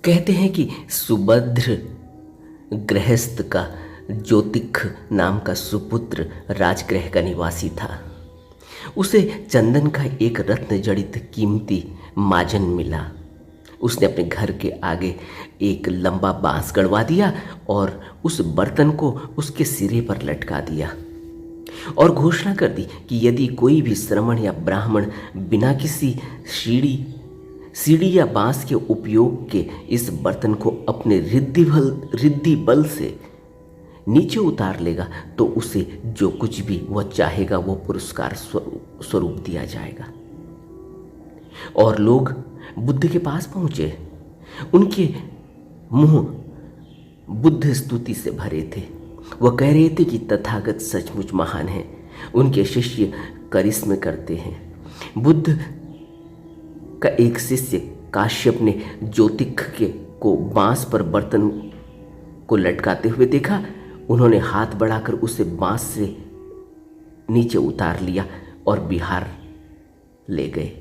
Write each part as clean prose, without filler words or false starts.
कहते हैं कि सुभद्र गृहस्थ का ज्योतिष नाम का सुपुत्र राजगृह का निवासी था। उसे चंदन का एक रत्न जड़ित कीमती माजन मिला। उसने अपने घर के आगे एक लंबा बांस गड़वा दिया और उस बर्तन को उसके सिरे पर लटका दिया और घोषणा कर दी कि यदि कोई भी श्रमण या ब्राह्मण बिना किसी सीढ़ी या बांस के उपयोग के इस बर्तन को अपने रिद्धि बल से नीचे उतार लेगा तो उसे जो कुछ भी वह चाहेगा वो पुरस्कार स्वरूप दिया जाएगा। और लोग बुद्ध के पास पहुंचे। उनके मुंह बुद्ध स्तुति से भरे थे। वह कह रहे थे कि तथागत सचमुच महान है, उनके शिष्य करिश्मे करते हैं। बुद्ध का एक शिष्य काश्यप ने ज्योतिष को बांस पर बर्तन को लटकाते हुए देखा। उन्होंने हाथ बढ़ाकर उसे बांस से नीचे उतार लिया और बिहार ले गए।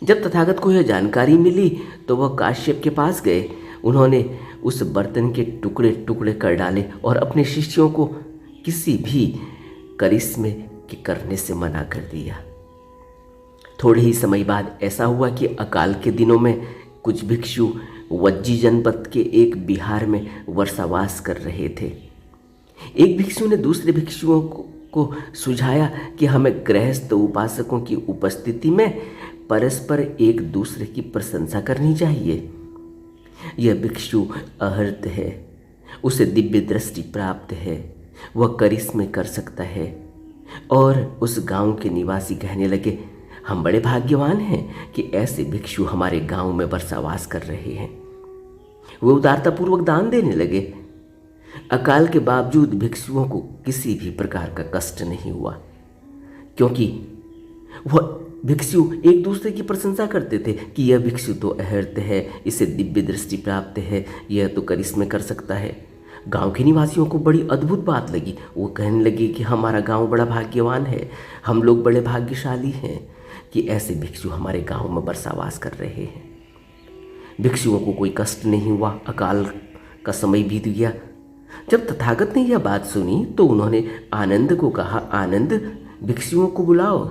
जब तथागत को यह जानकारी मिली तो वह काश्यप के पास गए। उन्होंने उस बर्तन के टुकड़े टुकड़े कर डाले और अपने शिष्यों को किसी भी करिश्मे के करने से मना कर दिया। थोड़े ही समय बाद ऐसा हुआ कि अकाल के दिनों में कुछ भिक्षु वज्जी जनपद के एक बिहार में वर्षावास कर रहे थे। एक भिक्षु ने दूसरे भिक्षुओं को सुझाया कि हमें गृहस्थ उपासकों की उपस्थिति में परस्पर एक दूसरे की प्रशंसा करनी चाहिए। यह भिक्षु अहर्त है, उसे दिव्य दृष्टि प्राप्त है, वह करिश्मे कर सकता है। और उस गांव के निवासी कहने लगे, हम बड़े भाग्यवान हैं कि ऐसे भिक्षु हमारे गांव में वर्षावास कर रहे हैं। वे उदारतापूर्वक दान देने लगे। अकाल के बावजूद भिक्षुओं को किसी भी प्रकार का कष्ट नहीं हुआ, क्योंकि वह भिक्षु एक दूसरे की प्रशंसा करते थे कि यह भिक्षु तो अहर्त है, इसे दिव्य दृष्टि प्राप्त है, यह तो करिश्मे कर सकता है। गांव के निवासियों को बड़ी अद्भुत बात लगी। वो कहने लगे कि हमारा गांव बड़ा भाग्यवान है, हम लोग बड़े भाग्यशाली हैं कि ऐसे भिक्षु हमारे गांव में वर्षावास कर रहे हैं। भिक्षुओं को कोई कष्ट नहीं हुआ। अकाल का समय बीत गया। जब तथागत ने यह बात सुनी तो उन्होंने आनंद को कहा, आनंद, भिक्षुओं को बुलाओ।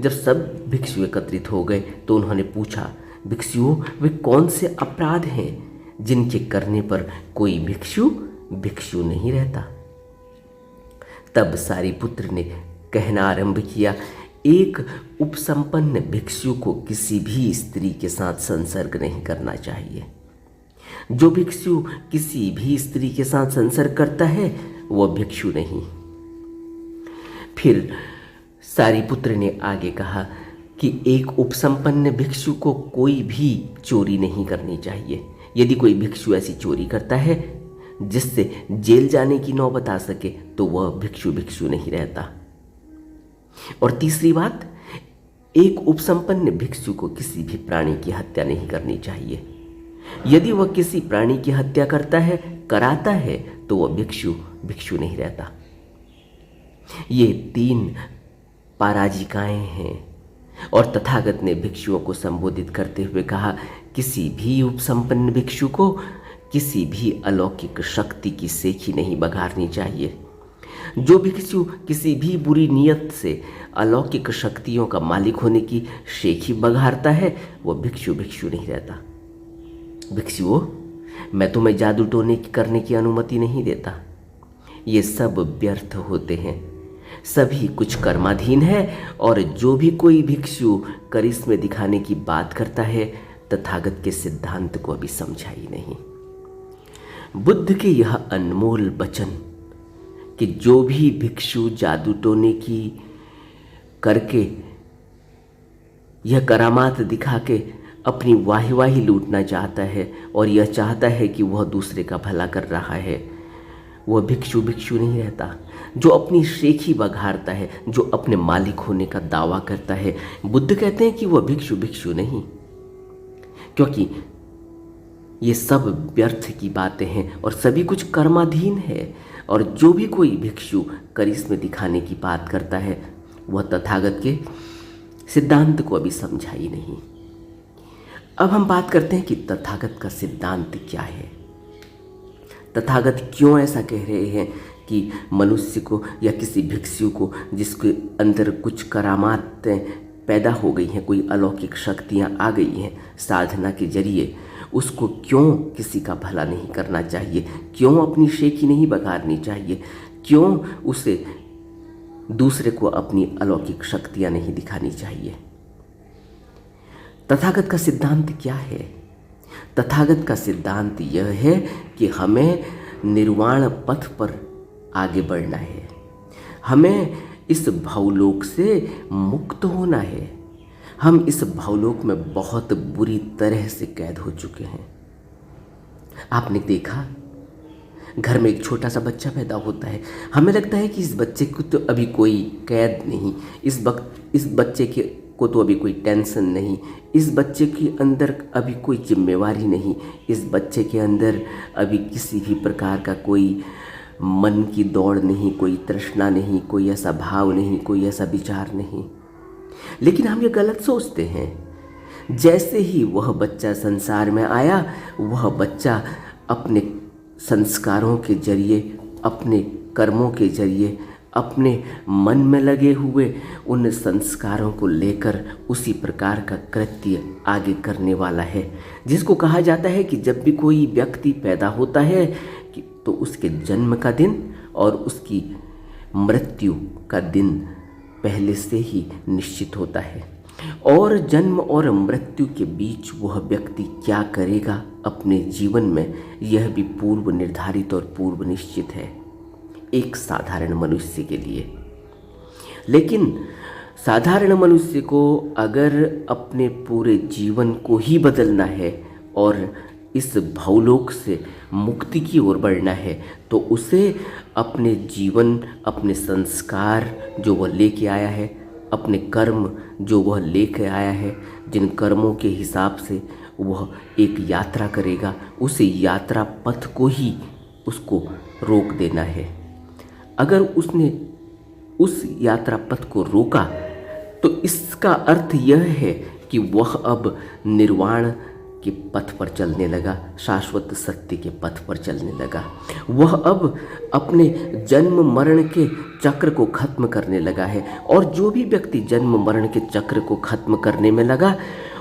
जब सब भिक्षु एकत्रित हो गए तो उन्होंने पूछा, भिक्षुओं, वे कौन से अपराध हैं जिनके करने पर कोई भिक्षु नहीं रहता? तब सारिपुत्र ने कहना आरंभ किया, एक उपसंपन्न भिक्षु को किसी भी स्त्री के साथ संसर्ग नहीं करना चाहिए। जो भिक्षु किसी भी स्त्री के साथ संसर्ग करता है वह भिक्षु नहीं। फिर सारिपुत्र ने आगे कहा कि एक उपसंपन्न भिक्षु को कोई भी चोरी नहीं करनी चाहिए। यदि कोई भिक्षु ऐसी चोरी करता है जिससे जेल जाने की नौबत आ सके तो वह भिक्षु नहीं रहता। और तीसरी बात, एक उपसंपन्न भिक्षु को किसी भी प्राणी की हत्या नहीं करनी चाहिए। यदि वह किसी प्राणी की हत्या कराता है तो वह भिक्षु नहीं रहता। ये 3 पराजिकाएं हैं। और तथागत ने भिक्षुओं को संबोधित करते हुए कहा, किसी भी उपसंपन्न भिक्षु को किसी भी अलौकिक शक्ति की सेखी नहीं बघारनी चाहिए। जो भिक्षु किसी भी बुरी नीयत से अलौकिक शक्तियों का मालिक होने की शेखी बघारता है वह भिक्षु नहीं रहता। भिक्षुओं, मैं तुम्हें जादू टोने करने की अनुमति नहीं देता। ये सब व्यर्थ होते हैं, सभी कुछ कर्माधीन है। और जो भी कोई भिक्षु करिश्मे दिखाने की बात करता है तथागत के सिद्धांत को अभी समझा ही नहीं। बुद्ध के यह अनमोल वचन कि जो भी भिक्षु जादू टोने की करके यह करामात दिखा के अपनी वाही लूटना चाहता है और यह चाहता है कि वह दूसरे का भला कर रहा है, वह भिक्षु नहीं रहता। जो अपनी शेखी बघारता है, जो अपने मालिक होने का दावा करता है, बुद्ध कहते हैं कि वह भिक्षु नहीं, क्योंकि ये सब व्यर्थ की बातें हैं और सभी कुछ कर्माधीन है। और जो भी कोई भिक्षु करिश्मे दिखाने की बात करता है वह तथागत के सिद्धांत को अभी समझा ही नहीं। अब हम बात करते हैं कि तथागत का सिद्धांत क्या है। तथागत क्यों ऐसा कह रहे हैं कि मनुष्य को या किसी भिक्षु को जिसके अंदर कुछ करामातें पैदा हो गई हैं, कोई अलौकिक शक्तियाँ आ गई हैं साधना के जरिए, उसको क्यों किसी का भला नहीं करना चाहिए, क्यों अपनी शेखी नहीं बघारनी चाहिए, क्यों उसे दूसरे को अपनी अलौकिक शक्तियाँ नहीं दिखानी चाहिए। तथागत का सिद्धांत क्या है? तथागत का सिद्धांत यह है कि हमें निर्वाण पथ पर आगे बढ़ना है, हमें इस भावलोक से मुक्त होना है। हम इस भावलोक में बहुत बुरी तरह से कैद हो चुके हैं। आपने देखा, घर में एक छोटा सा बच्चा पैदा होता है, हमें लगता है कि इस बच्चे को तो अभी कोई कैद नहीं, इस बच्चे को तो अभी कोई टेंशन नहीं, इस बच्चे के अंदर अभी कोई जिम्मेवारी नहीं, इस बच्चे के अंदर अभी किसी भी प्रकार का कोई मन की दौड़ नहीं, कोई तृष्णा नहीं, कोई ऐसा भाव नहीं, कोई ऐसा विचार नहीं। लेकिन हम ये गलत सोचते हैं। जैसे ही वह बच्चा संसार में आया, वह बच्चा अपने संस्कारों के जरिए, अपने कर्मों के जरिए, अपने मन में लगे हुए उन संस्कारों को लेकर उसी प्रकार का कृत्य आगे करने वाला है, जिसको कहा जाता है कि जब भी कोई व्यक्ति पैदा होता है तो उसके जन्म का दिन और उसकी मृत्यु का दिन पहले से ही निश्चित होता है, और जन्म और मृत्यु के बीच वह व्यक्ति क्या करेगा अपने जीवन में, यह भी पूर्व निर्धारित और पूर्व निश्चित है एक साधारण मनुष्य के लिए। लेकिन साधारण मनुष्य को अगर अपने पूरे जीवन को ही बदलना है और इस भावलोक से मुक्ति की ओर बढ़ना है, तो उसे अपने जीवन, अपने संस्कार जो वह लेके आया है, अपने कर्म जो वह लेके आया है, जिन कर्मों के हिसाब से वह एक यात्रा करेगा, उस यात्रा पथ को ही उसको रोक देना है। अगर उसने उस यात्रा पथ को रोका तो इसका अर्थ यह है कि वह अब निर्वाण के पथ पर चलने लगा, शाश्वत सत्य के पथ पर चलने लगा। वह अब अपने जन्म मरण के चक्र को खत्म करने लगा है, और जो भी व्यक्ति जन्म मरण के चक्र को खत्म करने में लगा,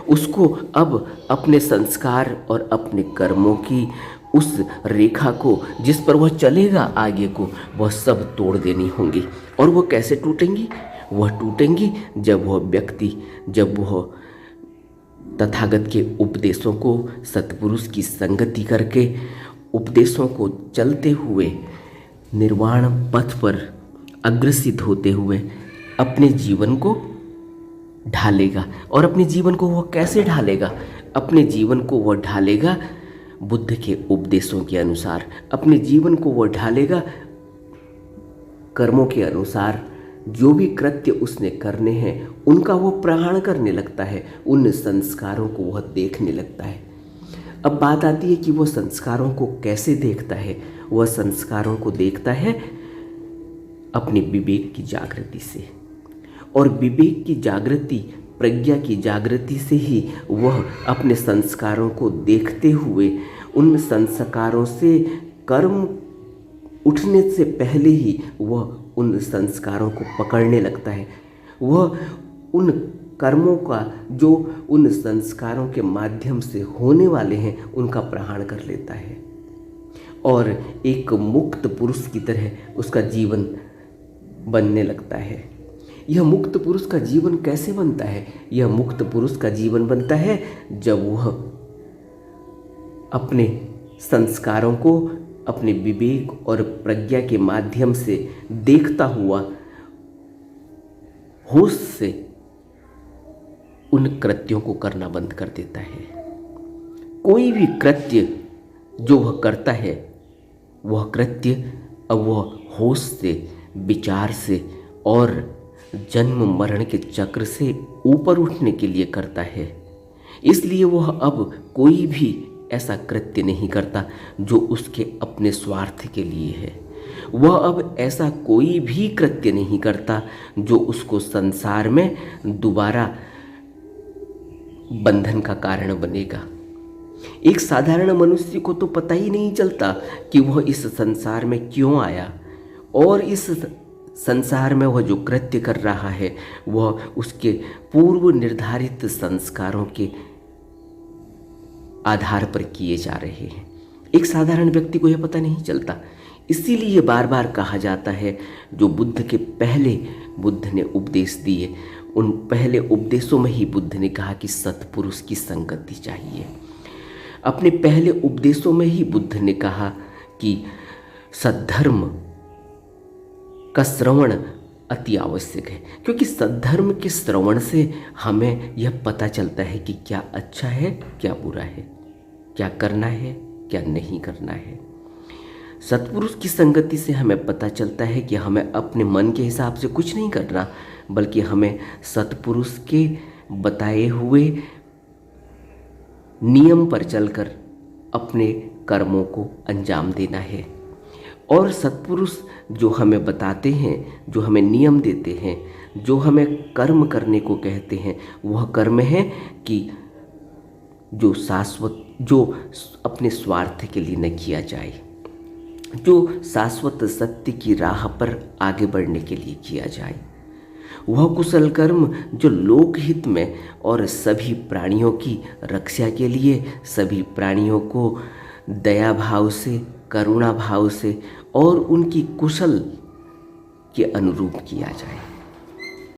उसको अब अपने संस्कार और अपने कर्मों की उस रेखा को जिस पर वह चलेगा आगे को, वह सब तोड़ देनी होंगी। और वह कैसे टूटेंगी? वह टूटेंगी जब वह तथागत के उपदेशों को, सतपुरुष की संगति करके उपदेशों को चलते हुए निर्वाण पथ पर अग्रसित होते हुए अपने जीवन को ढालेगा। और अपने जीवन को वह कैसे ढालेगा? अपने जीवन को वह ढालेगा बुद्ध के उपदेशों के अनुसार, अपने जीवन को वह ढालेगा कर्मों के अनुसार। जो भी कृत्य उसने करने हैं उनका वह प्रहरण करने लगता है, उन संस्कारों को वह देखने लगता है। अब बात आती है कि वह संस्कारों को कैसे देखता है। वह संस्कारों को देखता है अपने विवेक की जागृति से, और विवेक की जागृति, प्रज्ञा की जागृति से ही वह अपने संस्कारों को देखते हुए उन संस्कारों से कर्म उठने से पहले ही वह उन संस्कारों को पकड़ने लगता है। वह उन कर्मों का जो उन संस्कारों के माध्यम से होने वाले हैं उनका प्रहरण कर लेता है, और एक मुक्त पुरुष की तरह उसका जीवन बनने लगता है। यह मुक्त पुरुष का जीवन कैसे बनता है? यह मुक्त पुरुष का जीवन बनता है जब वह अपने संस्कारों को अपने विवेक और प्रज्ञा के माध्यम से देखता हुआ होश से उन कृत्यों को करना बंद कर देता है। कोई भी कृत्य जो वह करता है, वह कृत्य अब वह होश से, विचार से और जन्म मरण के चक्र से ऊपर उठने के लिए करता है। इसलिए वह अब कोई भी ऐसा कृत्य नहीं करता जो उसके अपने स्वार्थ के लिए है। वह अब ऐसा कोई भी कृत्य नहीं करता जो उसको संसार में दोबारा बंधन का कारण बनेगा। एक साधारण मनुष्य को तो पता ही नहीं चलता कि वह इस संसार में क्यों आया और इस संसार में वह जो कृत्य कर रहा है वह उसके पूर्व निर्धारित संस्कारों के आधार पर किए जा रहे हैं। एक साधारण व्यक्ति को यह पता नहीं चलता। इसीलिए बार बार कहा जाता है, जो बुद्ध के पहले बुद्ध ने उपदेश दिए, उन पहले उपदेशों में ही बुद्ध ने कहा कि सत्पुरुष की संगति चाहिए। अपने पहले उपदेशों में ही बुद्ध ने कहा कि सद्धर्म का श्रवण अति आवश्यक है, क्योंकि सद्धर्म के श्रवण से हमें यह पता चलता है कि क्या अच्छा है, क्या बुरा है, क्या करना है, क्या नहीं करना है। सत्पुरुष की संगति से हमें पता चलता है कि हमें अपने मन के हिसाब से कुछ नहीं करना, बल्कि हमें सत्पुरुष के बताए हुए नियम पर चलकर अपने कर्मों को अंजाम देना है। और सत्पुरुष जो हमें बताते हैं, जो हमें नियम देते हैं, जो हमें कर्म करने को कहते हैं, वह कर्म है कि जो शाश्वत, जो अपने स्वार्थ के लिए न किया जाए, जो शाश्वत सत्य की राह पर आगे बढ़ने के लिए किया जाए। वह कुशल कर्म जो लोकहित में और सभी प्राणियों की रक्षा के लिए, सभी प्राणियों को दया भाव से, करुणा भाव से और उनकी कुशल के अनुरूप किया जाए।